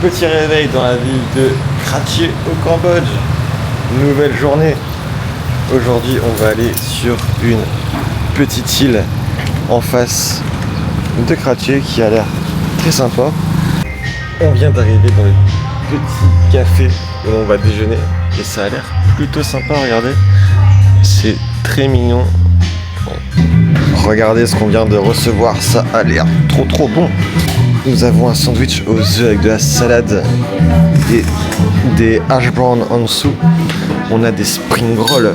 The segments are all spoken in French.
Petit réveil dans la ville de Kratie au Cambodge. Nouvelle journée. Aujourd'hui, on va aller sur une petite île en face de Kratie qui a l'air très sympa. On vient d'arriver dans le petit café où on va déjeuner et ça a l'air plutôt sympa, regardez. C'est très mignon. Regardez ce qu'on vient de recevoir, ça a l'air trop bon. Nous avons un sandwich aux œufs avec de la salade et des hash browns en dessous. On a des spring rolls,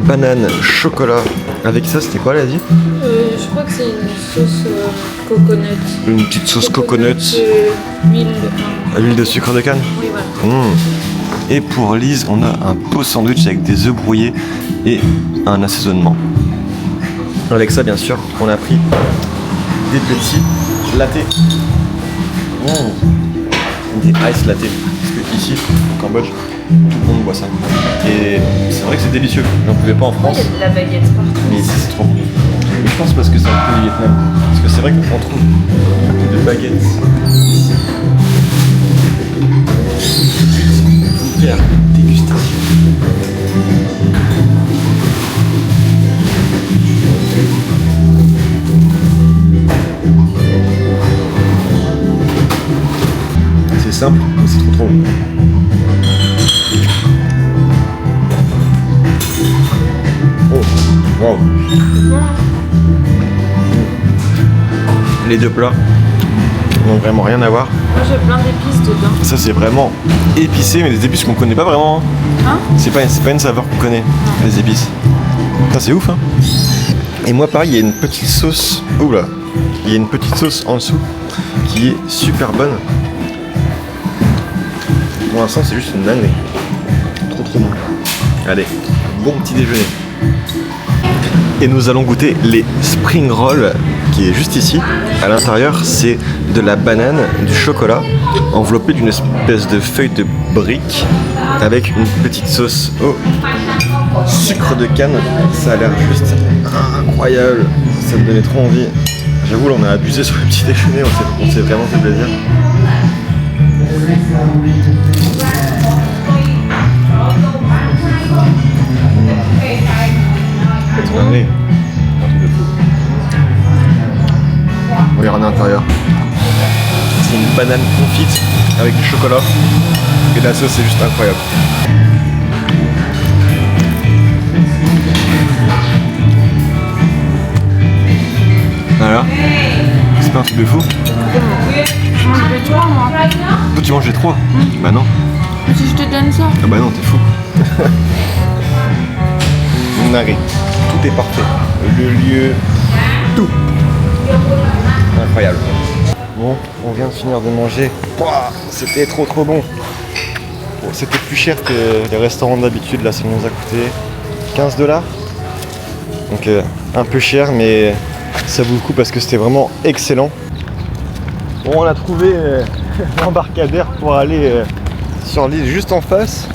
banane, chocolat. Avec ça, c'était quoi, elle a dit? Je crois que c'est une sauce coconut. Une petite sauce coconut. Huile. Huile de sucre de canne. Oui, voilà. Et pour Lise, on a un beau sandwich avec des œufs brouillés et un assaisonnement. Avec ça, bien sûr, on a pris des petits lattés. Des ice lattés. Parce que ici, au Cambodge, tout le monde boit ça. Et c'est vrai que c'est délicieux. On n'en pouvait pas en France. Il y a de la baguette partout. Mais ici, c'est trop bon. Mais je pense parce que c'est un peu du Vietnam. Parce que c'est vrai qu'on trouve beaucoup de baguettes ici. Vous faire dégustation. C'est simple, mais c'est trop bon. Oh, wow. Les deux plats n'ont vraiment rien à voir. Moi j'ai plein d'épices dedans. Ça c'est vraiment épicé, mais des épices qu'on connaît pas vraiment. Hein? C'est pas une saveur qu'on connaît, les épices. Ça c'est ouf, hein. Et moi pareil, il y a une petite sauce. Oula, il y a une petite sauce en dessous qui est super bonne. Pour l'instant c'est juste une dinguerie. Trop bon. Allez, bon petit déjeuner. Et nous allons goûter les spring rolls qui est juste ici. À l'intérieur c'est de la banane, du chocolat enveloppé d'une espèce de feuille de brique avec une petite sauce au sucre de canne. Ça a l'air juste incroyable. Ça me donnait trop envie. J'avoue là on a abusé sur le petit déjeuner, on s'est vraiment fait plaisir. Regardez. Regardez à l'intérieur. C'est une banane confite avec du chocolat. Et la sauce est juste incroyable. Voilà. C'est pas un truc de fou. Je mange les trois moi. Toi tu manges les trois? Bah non. Mais si je te donne ça. Ah bah non, t'es fou. Narré. Tout est parfait. Le lieu, tout. Incroyable. Bon, on vient de finir de manger. Pouah, c'était trop bon. Bon, c'était plus cher que les restaurants d'habitude. Là, ça nous a coûté 15 $. Donc un peu cher, mais ça vaut le coup parce que c'était vraiment excellent. Bon, on a trouvé l'embarcadère pour aller sur l'île juste en face.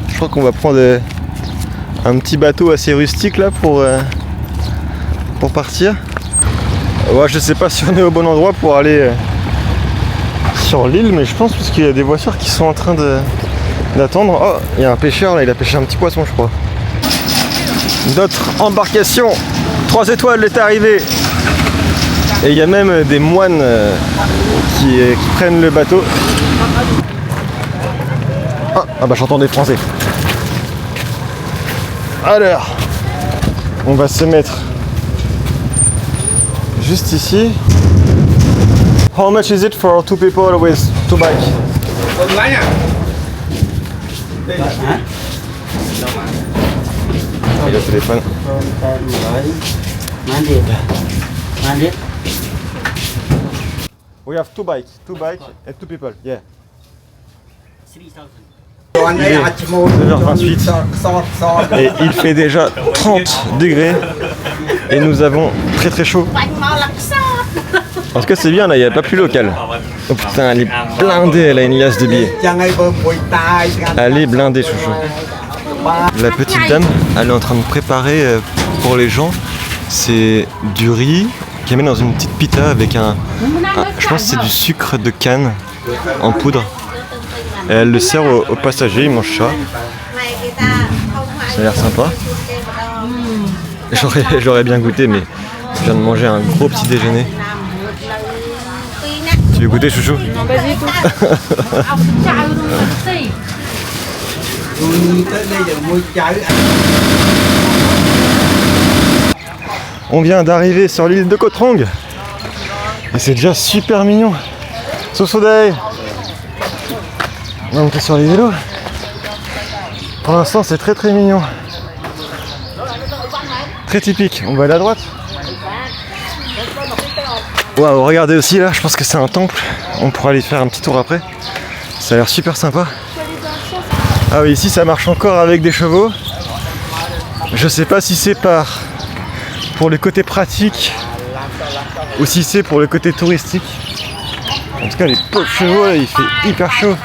Je crois qu'on va prendre un petit bateau assez rustique là pour partir. Ouais, je sais pas si on est au bon endroit pour aller sur l'île, mais je pense parce qu'il y a des voitures qui sont en train d'attendre. Oh, il y a un pêcheur là, il a pêché un petit poisson je crois. Notre embarcation 3 étoiles est arrivée. Et il y a même des moines qui prennent le bateau. Ah bah j'entends des Français. Alors, on va se mettre juste ici. How much is it for 2 people with 2 bikes? Et le téléphone. We have 2 bikes and 2 people. Yeah. Il est 9h28 et il fait déjà 30 degrés et nous avons très chaud. En tout cas c'est bien là, il n'y a pas plus local. Oh putain, elle est blindée, elle a une liasse de billets. Elle est blindée chouchou. La petite dame, elle est en train de préparer pour les gens, c'est du riz qu'elle met dans une petite pita avec je pense que c'est du sucre de canne en poudre. Et elle le sert aux passagers, ils mangent ça. Ça a l'air sympa. J'aurais bien goûté, mais je viens de manger un gros petit déjeuner. Tu veux goûter, chouchou? Non, pas du tout. On vient d'arriver sur l'île de Koh Trong. Et c'est déjà super mignon. Sosodai. On va monter sur les vélos. Pour l'instant, c'est très très mignon. Très typique. On va aller à droite. Waouh, regardez aussi là, je pense que c'est un temple. On pourra aller faire un petit tour après. Ça a l'air super sympa. Ah oui, ici ça marche encore avec des chevaux. Je sais pas si c'est pour le côté pratique ou si c'est pour le côté touristique. En tout cas, les pauvres chevaux là, il fait hyper chaud.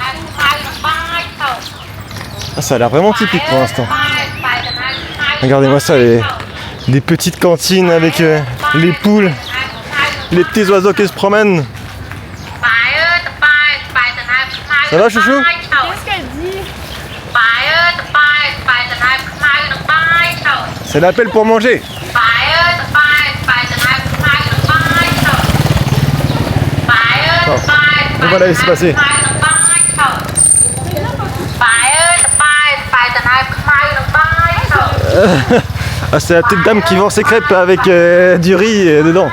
Ah, ça a l'air vraiment typique pour l'instant. Regardez-moi ça, des petites cantines avec les poules, les petits oiseaux qui se promènent. Ça va, chouchou? Qu'est-ce qu'elle dit? C'est l'appel pour manger. Oh, on va la laisser passer. Ah, c'est la petite dame qui vend ses crêpes avec du riz dedans.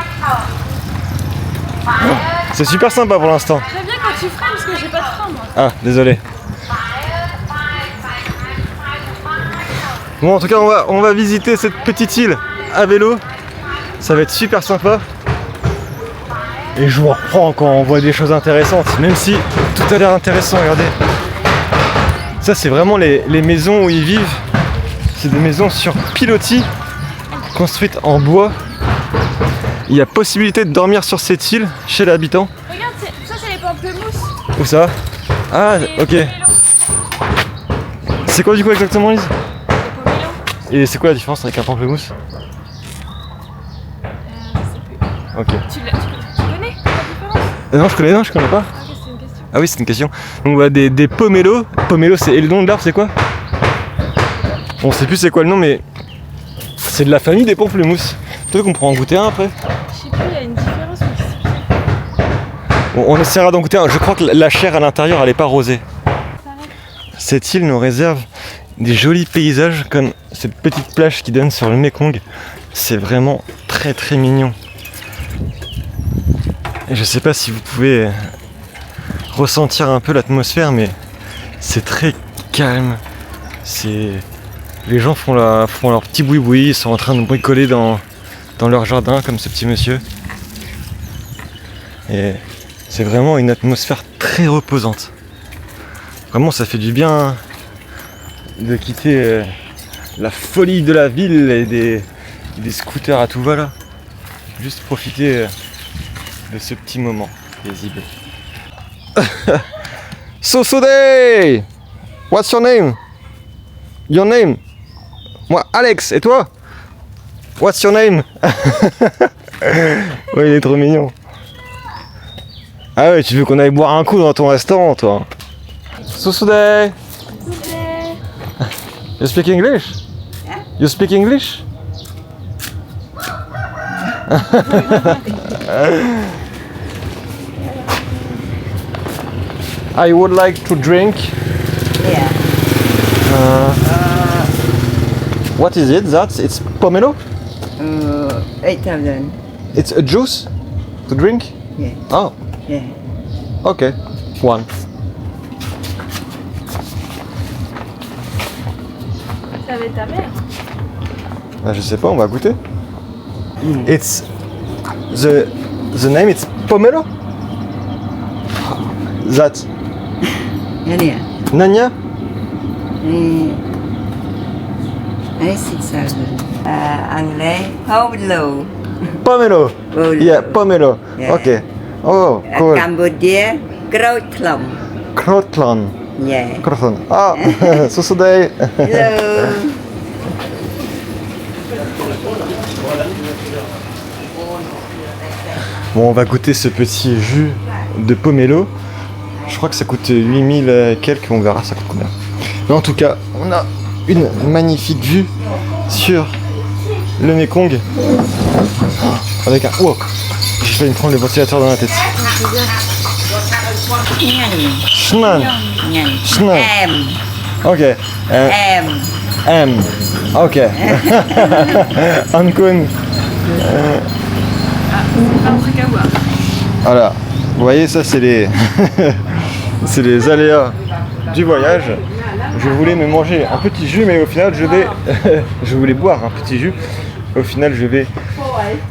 C'est super sympa pour l'instant. Très bien quand tu freines parce que j'ai pas de frein moi. Ah, désolé. Bon, en tout cas, on va visiter cette petite île à vélo. Ça va être super sympa. Et je vous reprends quand on voit des choses intéressantes, même si tout a l'air intéressant, regardez. Ça, c'est vraiment les maisons où ils vivent. C'est des maisons sur pilotis, construites en bois. Il y a possibilité de dormir sur cette île chez l'habitant. Regarde, ça c'est les pamplemousses. Où ça? Ah, ok. C'est quoi du coup exactement, Lise? Les pomélos. Et c'est quoi la différence avec un pamplemousse? Je sais plus. Ok. Tu connais la différence? Non, je connais pas. Ah, ok, c'est une question. Ah oui, c'est une question. Donc on voit des pomélos. Pomelo, et le nom de l'arbre, c'est quoi? On sait plus c'est quoi le nom, mais c'est de la famille des pamplemousses. Peut-être qu'on pourra en goûter un après. Je sais plus, il y a une différence, mais je sais plus. Bon, on essaiera d'en goûter un. Je crois que la chair à l'intérieur, elle est pas rosée. Cette île nous réserve des jolis paysages comme cette petite plage qui donne sur le Mekong. C'est vraiment très très mignon. Et je sais pas si vous pouvez ressentir un peu l'atmosphère, mais c'est très calme. Les gens font leur petit boui-boui, ils sont en train de bricoler dans leur jardin comme ce petit monsieur. Et c'est vraiment une atmosphère très reposante. Vraiment, ça fait du bien de quitter la folie de la ville et des scooters à tout va là. Juste profiter de ce petit moment paisible. Sosodai! What's your name? Your name? Moi, Alex, et toi? What's your name? Ouais, il est trop mignon. Ah ouais, tu veux qu'on aille boire un coup dans ton restaurant, toi? Sosodai! You speak English? Yeah. You speak English? I would like to drink. Yeah. What is it? It's pomelo? 8,000. It's a juice to drink? Yeah. Oh, Yeah. okay. One. Ça va être ta mère. Ah, je sais pas, on va goûter. It's the name it's pomelo? That Yeah. Nanya? 6,000. Anglais. Pomelo. Pomelo. Pomelo. Yeah, pomelo. Yeah. Okay. Oh, cool. Cambodia. Grootklom. Krotlan. Yeah. Krotlan. Ah, Sosodai. Hello. Bon, on va goûter ce petit jus de pomelo. Je crois que ça coûte 8000 et quelques, on verra ça coûte combien. Mais en tout cas, on a une magnifique vue sur le Mekong. Avec un... Wow, j'ai failli me prendre le ventilateur dans la tête. Schnan. Schnan. Em. Ok. Em. M. Ok. Ankun. Voilà. Vous voyez, ça c'est les... c'est les aléas du voyage. Je voulais me manger un petit jus, mais au final je vais... je voulais boire un petit jus. Au final je vais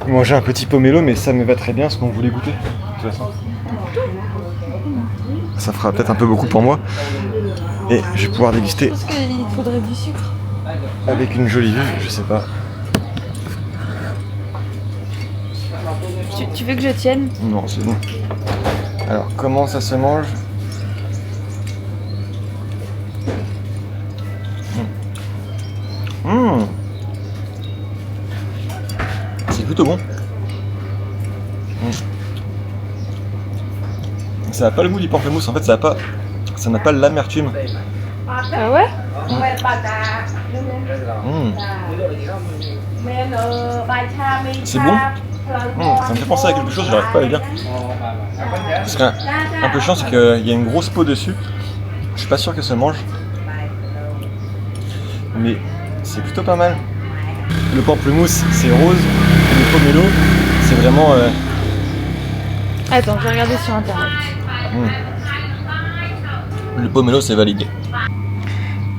manger un petit pomelo, mais ça me va très bien ce qu'on voulait goûter. De toute façon. Ça fera peut-être un peu beaucoup pour moi. Et je vais pouvoir déguster. Parce qu'il faudrait du sucre. Avec une jolie vue, je sais pas. Tu veux que je tienne? Non, c'est bon. Alors, comment ça se mange? C'est plutôt bon. Ça n'a pas le goût du pamplemousse, en fait ça n'a pas l'amertume. Ah ouais? C'est bon. Ça me fait penser à quelque chose, j'arrive pas à le dire. Ce qui est un peu chiant, c'est qu'il y a une grosse peau dessus. Je suis pas sûr que ça mange. Mais c'est plutôt pas mal. Le pamplemousse c'est rose, le pomelo c'est vraiment... Attends, je vais regarder sur internet. Le pomelo c'est validé.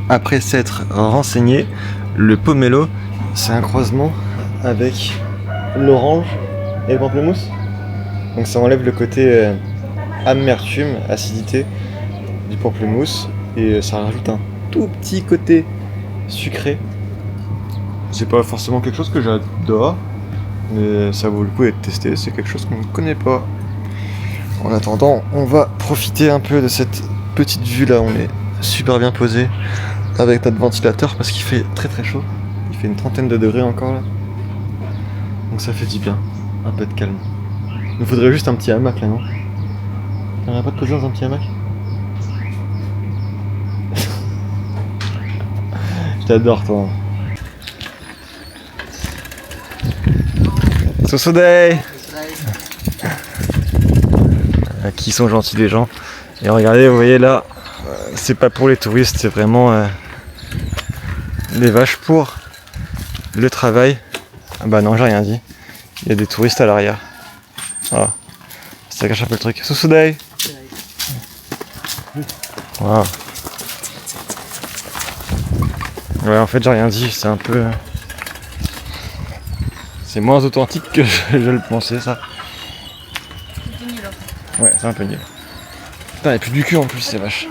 Après s'être renseigné, le pomelo c'est un croisement avec l'orange et le pamplemousse. Donc ça enlève le côté amertume, acidité du pamplemousse et ça rajoute un tout petit côté sucré. C'est pas forcément quelque chose que j'adore, mais ça vaut le coup d'être testé, c'est quelque chose qu'on ne connaît pas. En attendant, on va profiter un peu de cette petite vue là, on est super bien posé avec notre ventilateur parce qu'il fait très très chaud. Il fait une trentaine de degrés encore là. Donc ça fait du bien, un peu de calme. Il nous faudrait juste un petit hamac là, non? T'aimerais pas te poser dans un petit hamac? Je t'adore toi. Sosoday! Qui sont gentils les gens. Et regardez, vous voyez là, c'est pas pour les touristes, c'est vraiment les vaches pour le travail. Ah bah non, j'ai rien dit. Il y a des touristes à l'arrière. Voilà. Ça cache un peu le truc. Sosoday! Wow. Ouais, en fait, j'ai rien dit, c'est un peu... C'est moins authentique que je le pensais, ça. Ouais, c'est un peu nul. Putain, elle pue du cul en plus, ces vaches.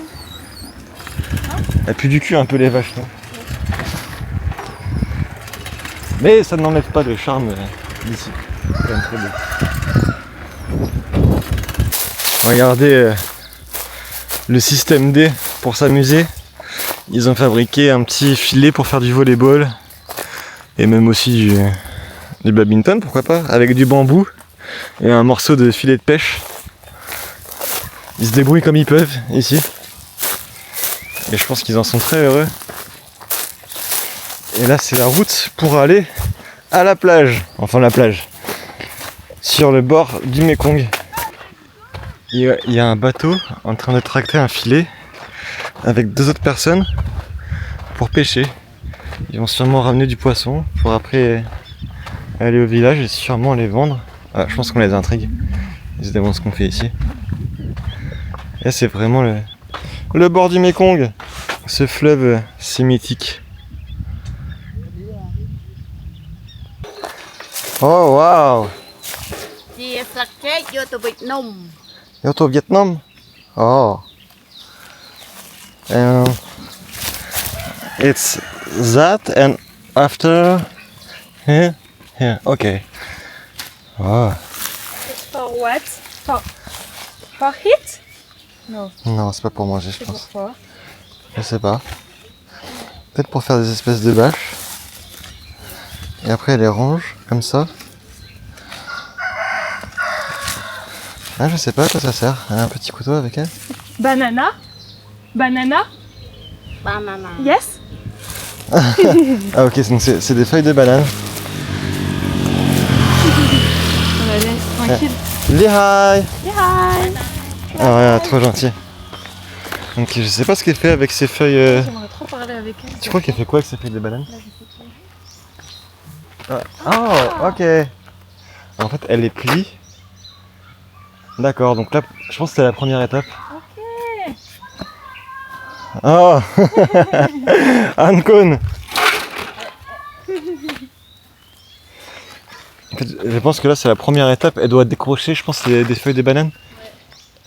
Elle pue du cul un peu, les vaches, là. Mais ça n'enlève pas le charme d'ici. C'est quand même très beau. Regardez le système D pour s'amuser. Ils ont fabriqué un petit filet pour faire du volleyball. Et même aussi du badminton, pourquoi pas, avec du bambou et un morceau de filet de pêche. Ils se débrouillent comme ils peuvent ici. Et je pense qu'ils en sont très heureux. Et là c'est la route pour aller à la plage. Enfin la plage. Sur le bord du Mekong. Il y a un bateau en train de tracter un filet avec deux autres personnes pour pêcher. Ils vont sûrement ramener du poisson pour après aller au village et sûrement les vendre. Ah, je pense qu'on les intrigue. Ils se demandent ce qu'on fait ici. Et là, c'est vraiment le bord du Mekong. Ce fleuve si mythique. Oh waouh! You're au Vietnam? Oh. It's that and after here, okay. Oh. For what? For hit? No. Non, c'est pas pour manger, je pense. Pourquoi? Je sais pas. Peut-être pour faire des espèces de bâches. Et après, elle les range comme ça. Ah, je sais pas à quoi ça sert. Elle a un petit couteau avec elle. Banana. Banana. Banana. Yes. Ah ok, donc c'est des feuilles de banane. On la laisse tranquille. Lihai. Hi. Ah ouais, trop gentil. Donc je sais pas ce qu'elle fait avec ces feuilles. J'aimerais trop parler avec elle. Tu crois qu'elle fait quoi avec ces feuilles de banane? Oh, ok. En fait, elle les plie. D'accord, donc là, je pense que c'est la première étape. Ok. Oh Ancon. En fait, je pense que là, c'est la première étape. Elle doit décrocher, je pense, des feuilles de banane.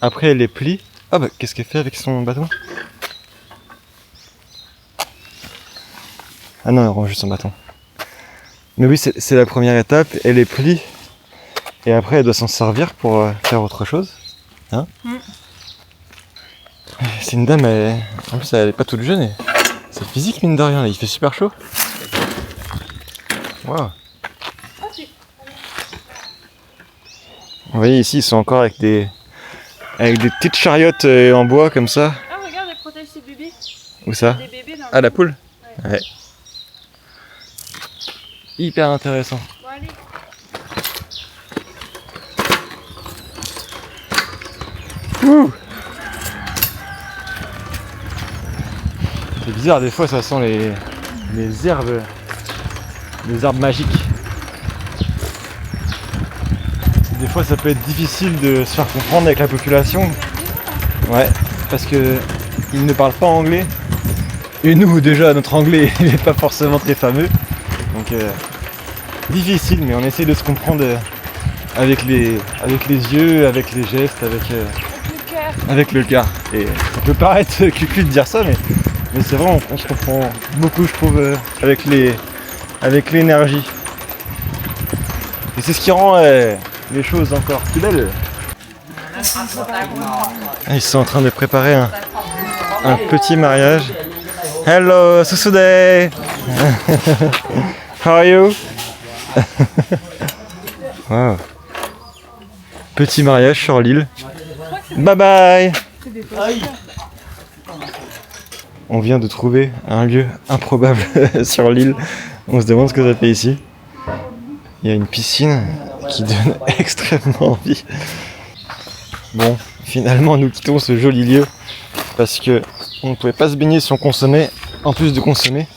Après, elle les plie. Ah bah, qu'est-ce qu'elle fait avec son bâton? Ah non, elle range juste son bâton. Mais oui, c'est la première étape. Elle les plie. Et après, elle doit s'en servir pour faire autre chose. Hein? C'est une dame, en plus, elle est pas toute jeune. C'est physique, mine de rien. Là. Il fait super chaud. Waouh. Vous voyez, ici, ils sont encore avec des petites chariotes en bois, comme ça. Ah, regarde, elle protège ses bébés. Où ça? Des bébés dans Ah, la poule? Ouais. Hyper intéressant. Bon, allez. Ouh. C'est bizarre, des fois ça sent les herbes magiques. Des fois ça peut être difficile de se faire comprendre avec la population. Ouais, parce que ils ne parlent pas anglais. Et nous déjà notre anglais il n'est pas forcément très fameux. Donc difficile, mais on essaie de se comprendre avec les yeux, avec les gestes, avec le cœur. Et ça peut paraître cucu de dire ça, mais c'est vrai, on se comprend beaucoup, je trouve, avec l'énergie. Et c'est ce qui rend les choses encore plus belles. Ils sont en train de préparer un petit mariage. Hello, Susude! How are you? Wow. Petit mariage sur l'île. Bye bye! On vient de trouver un lieu improbable sur l'île. On se demande ce que ça fait ici. Il y a une piscine qui donne extrêmement envie. Bon, finalement nous quittons ce joli lieu parce que on ne pouvait pas se baigner si on consommait, en plus de consommer,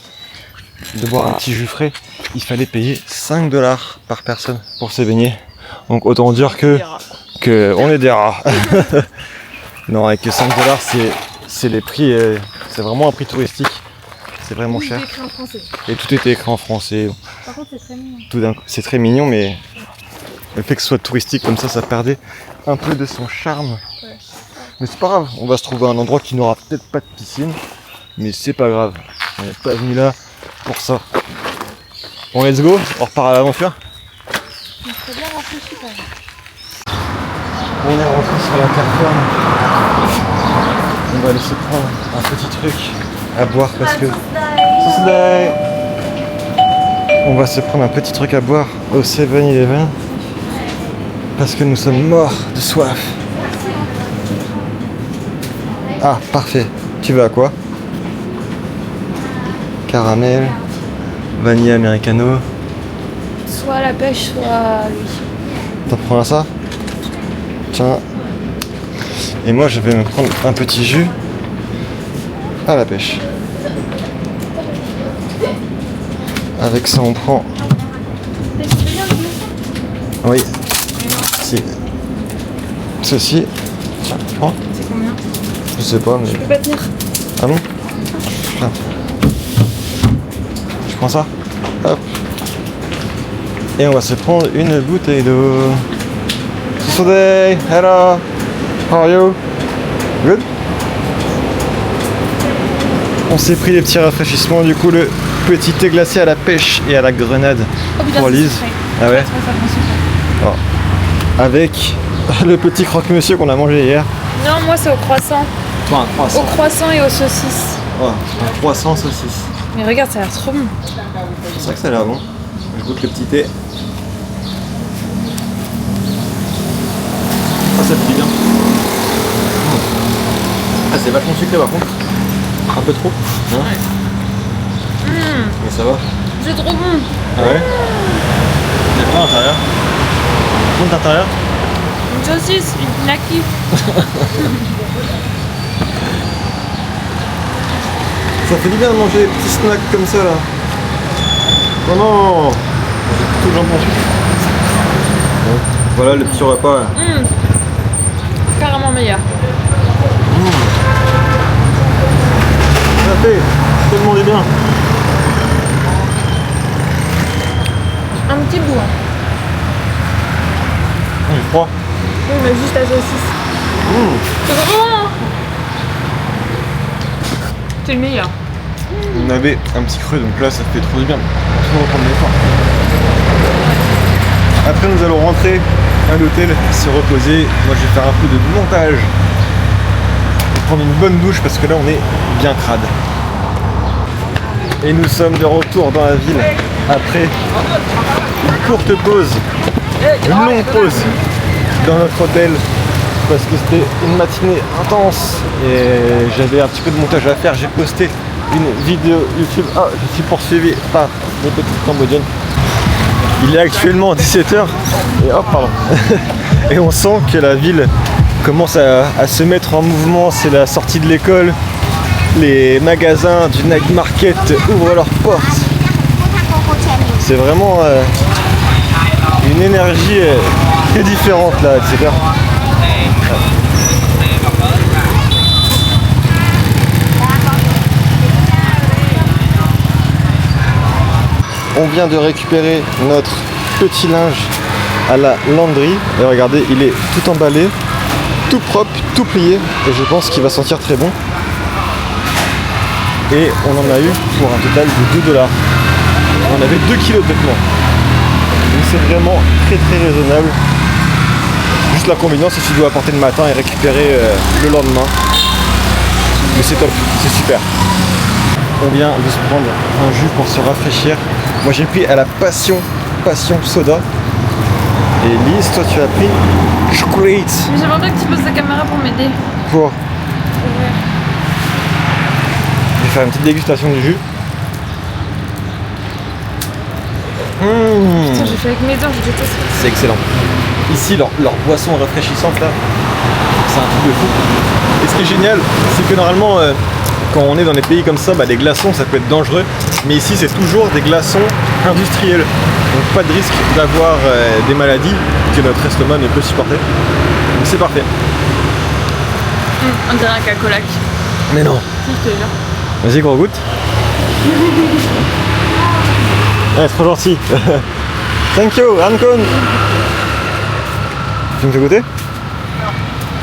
de boire un petit jus frais, il fallait payer 5 $ par personne pour se baigner. Donc autant dire que on est des rats. Non, avec 5 $, c'est les prix, c'est vraiment un prix touristique. C'est vraiment cher. Tout est écrit en français. Et tout était écrit en français. Par contre, c'est très mignon. Tout d'un coup, c'est très mignon, mais le fait que ce soit touristique comme ça perdait un peu de son charme. Ouais. Mais c'est pas grave, on va se trouver un endroit qui n'aura peut-être pas de piscine, mais c'est pas grave. On n'est pas venu là pour ça. Bon, let's go, on repart à l'aventure. Il serait bien réfléchi quand même. On est rentré sur la terre ferme. On va aller se prendre un petit truc à boire parce que... On va se prendre un petit truc à boire au 7-Eleven parce que nous sommes morts de soif. Ah, parfait. Tu veux à quoi? Caramel, vanille americano. Soit la pêche, soit lui. T'en prends un ça? Tiens. Et moi je vais me prendre un petit jus à la pêche. Avec ça on prend... Oui. Si. Ceci. Tiens, prends. C'est combien? Je sais pas mais... Je peux pas tenir. Ah bon? Tiens. Je prends ça. Hop. Et on va se prendre une bouteille d'eau. Today, hello. How are you? Good? On s'est pris des petits rafraîchissements, du coup le petit thé glacé à la pêche et à la grenade pour Lise. Ah ouais? Oh. Avec le petit croque-monsieur qu'on a mangé hier. Non, moi c'est au croissant. Toi un croissant. Au croissant et aux saucisses. Oh, un croissant saucisse. Mais regarde, ça a l'air trop bon. C'est vrai que ça a l'air bon. Je goûte le petit thé. Ah, ça fait bien. C'est vachement sucré par contre. Un peu trop. Hein Mais ça va. C'est trop bon. Ah ouais. Il y a quoi à l'intérieur? Compte l'intérieur? Une saucisse, une knacky. Ça fait du bien de manger des petits snacks comme ça là. Oh non, j'ai tout le jambon. Bon, voilà le petit repas là. Carrément meilleur. Ça fait tellement du bien. Un petit goût. Hein. Il est froid. Oui, mais juste la saucisse. C'est trop bon. Hein. C'est le meilleur. On avait un petit creux donc là ça fait trop du bien. On va reprendre l'effort. Après nous allons rentrer à l'hôtel, se reposer. Moi je vais faire un peu de montage. Et prendre une bonne douche parce que là on est bien crade. Et nous sommes de retour dans la ville après une courte pause, une longue pause dans notre hôtel parce que c'était une matinée intense et j'avais un petit peu de montage à faire. J'ai posté une vidéo YouTube. Ah, je suis poursuivi par les petites cambodgiennes. Il est actuellement 17h et oh pardon. Et on sent que la ville commence à se mettre en mouvement. C'est la sortie de l'école. Les magasins du night market ouvrent leurs portes. C'est vraiment une énergie très différente là, etc. On vient de récupérer notre petit linge à la launderie. Et regardez, il est tout emballé, tout propre, tout plié. Et je pense qu'il va sentir très bon. Et on en a eu pour un total de 2 $. On avait 2 kilos de vêtements. Donc c'est vraiment très très raisonnable. Juste l'inconvénient c'est que tu dois apporter le matin et récupérer le lendemain. Mais c'est top, c'est super. On vient de se prendre un jus pour se rafraîchir. Moi j'ai pris à la passion soda. Et Lise, toi tu as pris chocolate. Mais j'aimerais bien que tu poses la caméra pour m'aider. Pour Je vais faire une petite dégustation du jus. Putain, j'ai fait avec mes dents, je déteste. C'est excellent. Ici, leur boisson rafraîchissante là, c'est un truc de fou. Et ce qui est génial, c'est que normalement, quand on est dans des pays comme ça, des glaçons, ça peut être dangereux. Mais ici, c'est toujours des glaçons industriels. Donc pas de risque d'avoir des maladies que notre estomac ne peut supporter. Donc c'est parfait. On dirait un cacolac. Mais non. Si, je te jure. Vas-y, gros goûte. Ouais, trop gentil. Thank you, Ankon. Tu me fais goûter?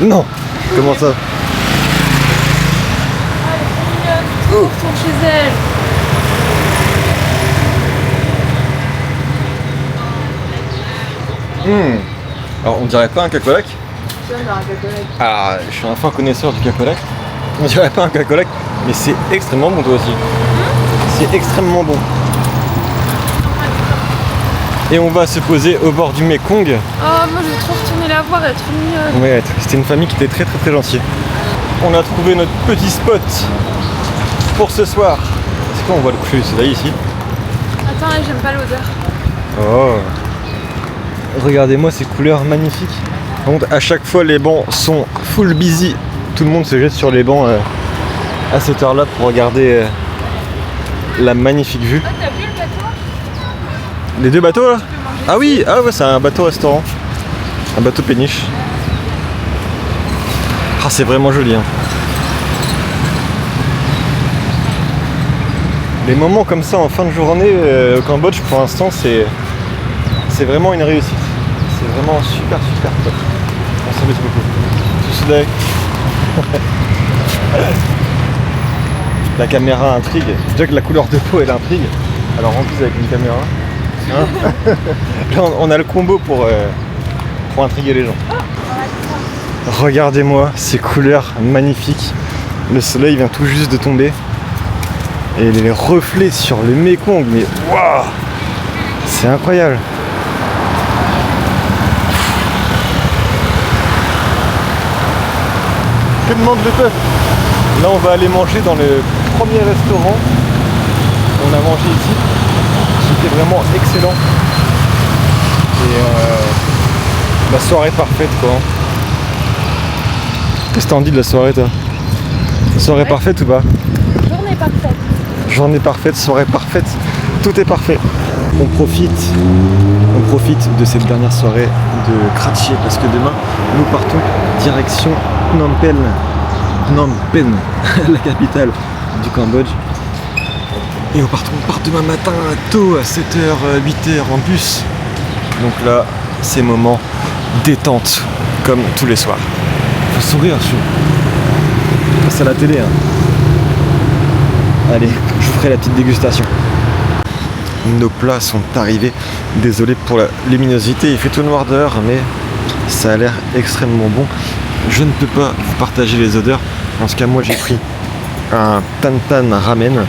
Non. Comment ça? Oh. Retourne chez elle. Alors, on dirait pas un cacolac. Tu vois, un cacolac. Ah, je suis un fin connaisseur du cacolac. On dirait pas un cacolac, mais c'est extrêmement bon toi aussi. C'est extrêmement bon. Et on va se poser au bord du Mekong. Oh, moi je veux trop retourner la voir, elle est trop mignonne. Ouais, c'était une famille qui était très très très gentille. On a trouvé notre petit spot pour ce soir. C'est quoi, on voit le coucher du soleil ici? Attends, là, j'aime pas l'odeur. Oh. Regardez-moi ces couleurs magnifiques. Par contre, à chaque fois les bancs sont full busy. Tout le monde se jette sur les bancs à cette heure-là pour regarder la magnifique vue. Ah, t'as vu le bateau? Les 2 bateaux là? Ah oui, ah ouais, c'est un bateau restaurant. Un bateau péniche. Ah, c'est vraiment joli hein. Les moments comme ça en fin de journée au Cambodge pour l'instant c'est vraiment une réussite. C'est vraiment super top. On s'amuse beaucoup. Tout soudé. La caméra intrigue. Déjà que la couleur de peau elle intrigue. Alors en plus avec une caméra. Hein. Là on a le combo pour intriguer les gens. Regardez-moi ces couleurs magnifiques. Le soleil vient tout juste de tomber. Et les reflets sur le Mekong, mais waouh, c'est incroyable. Que demande le peuple? Là on va aller manger dans le premier restaurant qu'on a mangé ici. C'était vraiment excellent. Et la soirée parfaite quoi. Qu'est-ce que t'en dis de la soirée toi? Soirée parfaite ou pas? Journée parfaite. Journée parfaite, soirée parfaite, tout est parfait. On profite de cette dernière soirée de Kratché parce que demain nous partons direction Phnom Penh, la capitale du Cambodge. Et on part demain matin tôt à 7h, 8h en bus. Donc là, c'est moment détente comme tous les soirs. Faut sourire, c'est à la télé. Hein. Allez, je vous ferai la petite dégustation. Nos plats sont arrivés. Désolé pour la luminosité, il fait tout noir dehors, mais ça a l'air extrêmement bon. Je ne peux pas vous partager les odeurs. En ce cas, moi j'ai pris un tan tan ramen,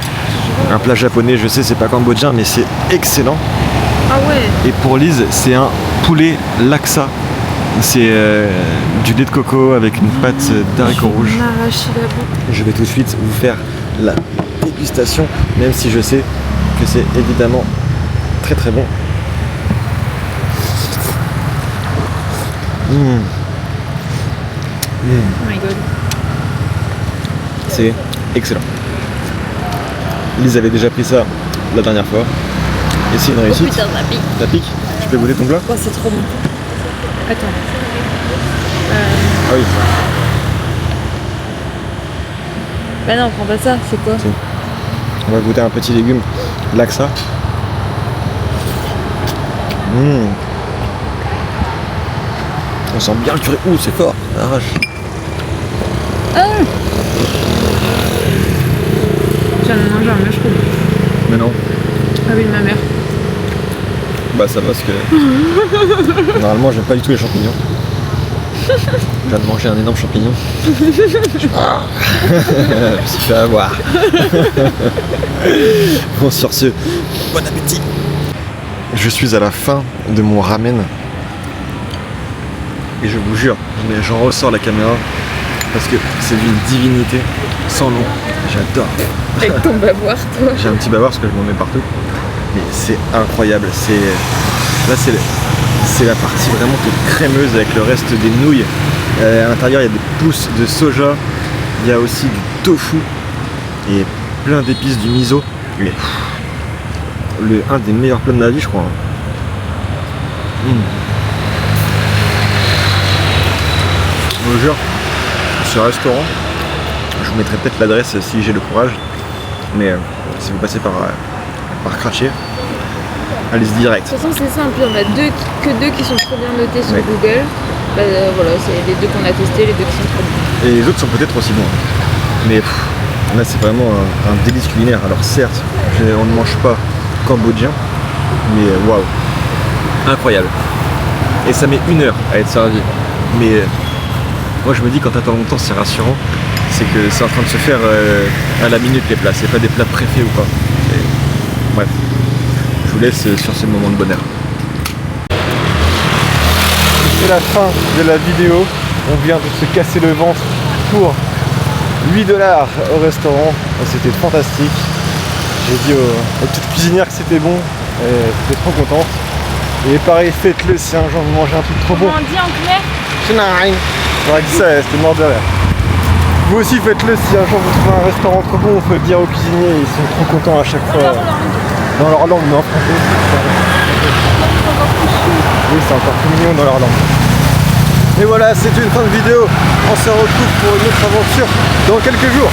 un plat japonais. Je sais, c'est pas cambodgien, mais c'est excellent. Ah ouais. Et pour Lise, c'est un poulet laksa. C'est du lait de coco avec une pâte d'haricots rouges. Je vais tout de suite vous faire la dégustation, même si je sais que c'est évidemment très très bon. Oh my god. C'est excellent. Lise avait déjà pris ça la dernière fois. Et c'est une réussite. Putain, ça pique. Ça pique? Je peux goûter ton plat? Oh, c'est trop bon. Attends. Ah oui. Bah non, prends pas ça, c'est quoi? Si. On va goûter un petit légume laksa. On sent bien le curry. Ouh, c'est fort. Arrache. J'en ai mangé un mushroom. Mais non. Ah oui, de ma mère. Bah ça va parce que normalement j'aime pas du tout les champignons. Je viens de manger un énorme champignon. Je me suis fait avoir. Bon sur ce, bon appétit. Je suis à la fin de mon ramen. Et je vous jure, j'en ressors la caméra parce que c'est d'une divinité sans nom. J'adore. Avec ton bavoir, toi. J'ai un petit bavard parce que je m'en mets partout. Mais c'est incroyable. Là c'est la partie vraiment toute crémeuse avec le reste des nouilles. À l'intérieur il y a des pousses de soja. Il y a aussi du tofu et plein d'épices, du miso. Mais un des meilleurs plats de ma vie je crois. Je vous jure, ce restaurant, je vous mettrai peut-être l'adresse si j'ai le courage. Mais si vous passez par Kratché, allez-y direct. De toute façon, c'est simple, il y en a que deux qui sont trop bien notés sur Ouais. Google. Bah, voilà, c'est les deux qu'on a testés, les deux qui sont trop bons. Et les autres sont peut-être aussi bons. Mais là, c'est vraiment un délice culinaire. Alors certes, on ne mange pas cambodgien, mais waouh, incroyable. Et ça met 1 heure à être servi. Mais moi, je me dis quand t'attends longtemps, c'est rassurant. C'est que c'est en train de se faire à la minute les plats. C'est pas des plats préfets ou pas. Bref, je vous laisse sur ce moment de bonheur. C'est la fin de la vidéo. On vient de se casser le ventre pour 8 $ au restaurant. C'était fantastique. J'ai dit aux petites cuisinières que c'était bon. J'étais trop contente. Et pareil, faites-le si un jour vous mangez un truc trop bon. Comment on dit en khmer? J'aurais dit ça, c'était mort de rire. Vous aussi faites-le si un jour vous trouvez un restaurant trop bon, vous pouvez le dire aux cuisiniers, ils sont trop contents à chaque fois. Dans leur langue, mais en français. Oui, c'est encore plus mignon dans leur langue. Et voilà, c'est une fin de vidéo. On se retrouve pour une autre aventure dans quelques jours.